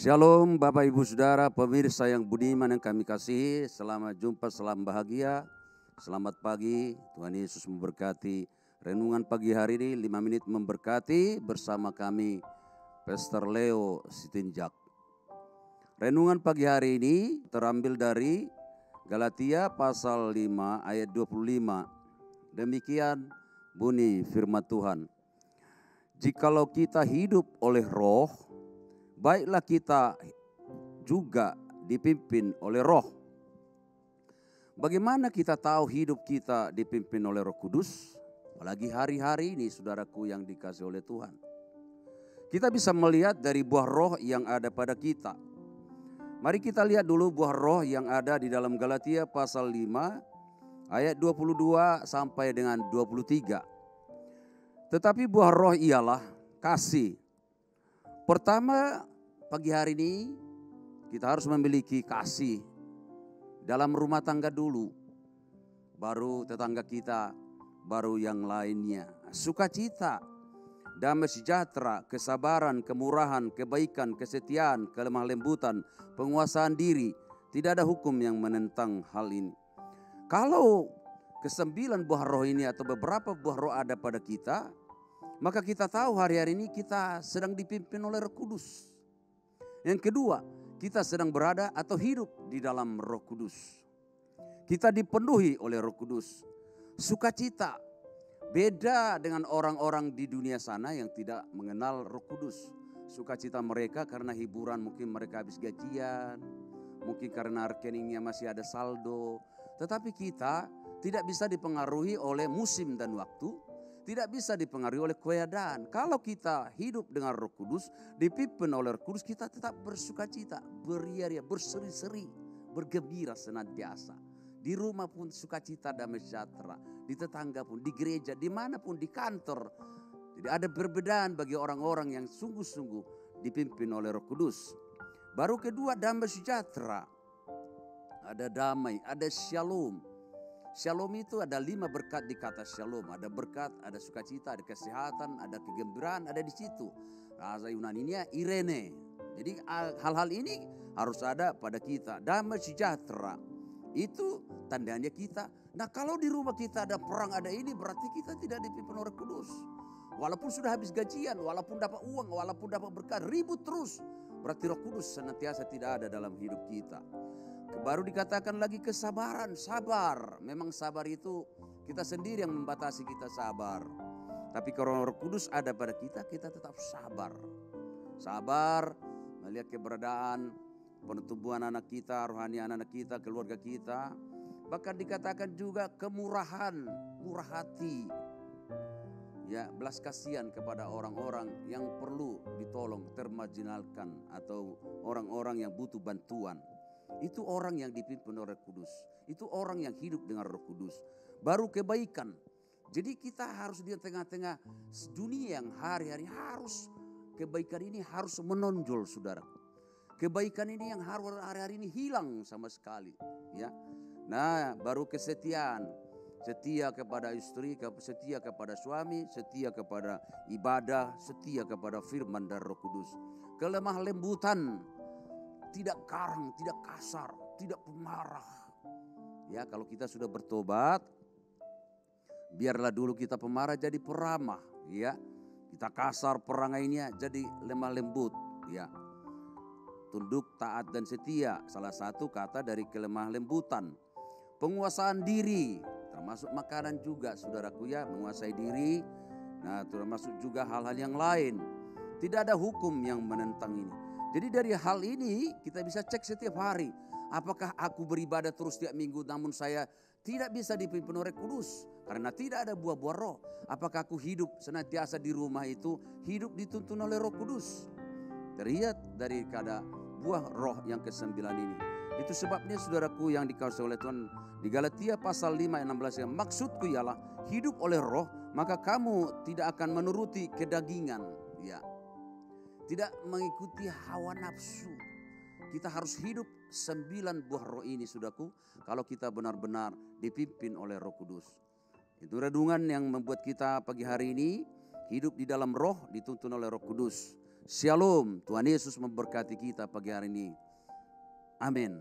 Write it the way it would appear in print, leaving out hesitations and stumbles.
Shalom Bapak Ibu Saudara, pemirsa yang budiman yang kami kasihi. Selamat jumpa, salam bahagia. Selamat pagi, Tuhan Yesus memberkati. Renungan pagi hari ini 5 menit memberkati bersama kami Pastor Leo Sitinjak. Renungan pagi hari ini terambil dari Galatia pasal 5 ayat 25. Demikian bunyi firman Tuhan. Jikalau kita hidup oleh roh, baiklah kita juga dipimpin oleh roh. Bagaimana kita tahu hidup kita dipimpin oleh Roh Kudus? Apalagi hari-hari ini saudaraku yang dikasihi oleh Tuhan. Kita bisa melihat dari buah roh yang ada pada kita. Mari kita lihat dulu buah roh yang ada di dalam Galatia pasal 5 ayat 22 sampai dengan 23. Tetapi buah roh ialah kasih. Pertama, pagi hari ini kita harus memiliki kasih dalam rumah tangga dulu. Baru tetangga kita, baru yang lainnya. Sukacita, damai sejahtera, kesabaran, kemurahan, kebaikan, kesetiaan, kelemah lembutan, penguasaan diri. Tidak ada hukum yang menentang hal ini. Kalau ke-9 buah roh ini atau beberapa buah roh ada pada kita, maka kita tahu hari-hari ini kita sedang dipimpin oleh Roh Kudus. Yang kedua, kita sedang berada atau hidup di dalam Roh Kudus. Kita dipenuhi oleh Roh Kudus. Sukacita, beda dengan orang-orang di dunia sana yang tidak mengenal Roh Kudus. Sukacita mereka karena hiburan, mungkin mereka habis gajian, mungkin karena rekeningnya masih ada saldo. Tetapi kita tidak bisa dipengaruhi oleh musim dan waktu. Tidak bisa dipengaruhi oleh keadaan. Kalau kita hidup dengan Roh Kudus, dipimpin oleh Roh Kudus, kita tetap bersukacita, beria-ria, berseri-seri, bergembira senantiasa. Di rumah pun sukacita damai sejahtera, di tetangga pun, di gereja, dimanapun, di kantor. Jadi ada perbedaan bagi orang-orang yang sungguh-sungguh dipimpin oleh Roh Kudus. Baru kedua, damai sejahtera. Ada damai, ada shalom. Shalom itu ada 5 berkat di kata shalom. Ada berkat, ada sukacita, ada kesehatan, ada kegembiraan, ada di situ. Bahasa Yunaninya Irene. Jadi hal-hal ini harus ada pada kita. Damai sejahtera. Itu tandanya kita. Nah kalau di rumah kita ada perang, ada ini, berarti kita tidak dipimpin oleh Kudus. Walaupun sudah habis gajian, walaupun dapat uang, walaupun dapat berkat, ribut terus. Berarti Roh Kudus senantiasa tidak ada dalam hidup kita. Baru dikatakan lagi kesabaran, sabar. Memang sabar itu kita sendiri yang membatasi kita sabar. Tapi kalau Roh Kudus ada pada kita, kita tetap sabar. Sabar melihat keberadaan, pertumbuhan anak kita, rohani anak kita, keluarga kita. Bahkan dikatakan juga kemurahan, murah hati. Ya, belas kasihan kepada orang-orang yang perlu ditolong, termarginalkan atau orang-orang yang butuh bantuan. Itu orang yang dipimpin oleh Roh Kudus. Itu orang yang hidup dengan Roh Kudus. Baru kebaikan. Jadi kita harus di tengah-tengah dunia yang hari-hari harus kebaikan ini harus menonjol, saudara. Kebaikan ini yang hari-hari ini hilang sama sekali, ya. Nah, baru kesetiaan. Setia kepada istri, setia kepada suami, setia kepada ibadah, setia kepada firman dan Roh Kudus. Kelemah lembutan. Tidak karang, tidak kasar, tidak pemarah. Ya, kalau kita sudah bertobat, biarlah dulu kita pemarah jadi peramah, ya. Kita kasar perangainya jadi lemah lembut, ya. Tunduk, taat dan setia, salah satu kata dari kelemah lembutan. Penguasaan diri, termasuk makanan juga, saudaraku ya, menguasai diri. Nah, termasuk juga hal-hal yang lain. Tidak ada hukum yang menentang ini. Jadi dari hal ini kita bisa cek setiap hari. Apakah aku beribadah terus tiap minggu namun saya tidak bisa dipimpin oleh Kudus. Karena tidak ada buah-buah roh. Apakah aku hidup senantiasa di rumah itu hidup dituntun oleh Roh Kudus. Terlihat dari kada buah roh yang ke-9 ini. Itu sebabnya saudaraku yang dikasihi oleh Tuhan. Di Galatia pasal 5 ayat 16 yang maksudku ialah hidup oleh roh. Maka kamu tidak akan menuruti kedagingan. Ya. Tidak mengikuti hawa nafsu. Kita harus hidup 9 buah roh ini, saudaraku, kalau kita benar-benar dipimpin oleh Roh Kudus. Itu renungan yang membuat kita pagi hari ini hidup di dalam roh, dituntun oleh Roh Kudus. Shalom, Tuhan Yesus memberkati kita pagi hari ini. Amin.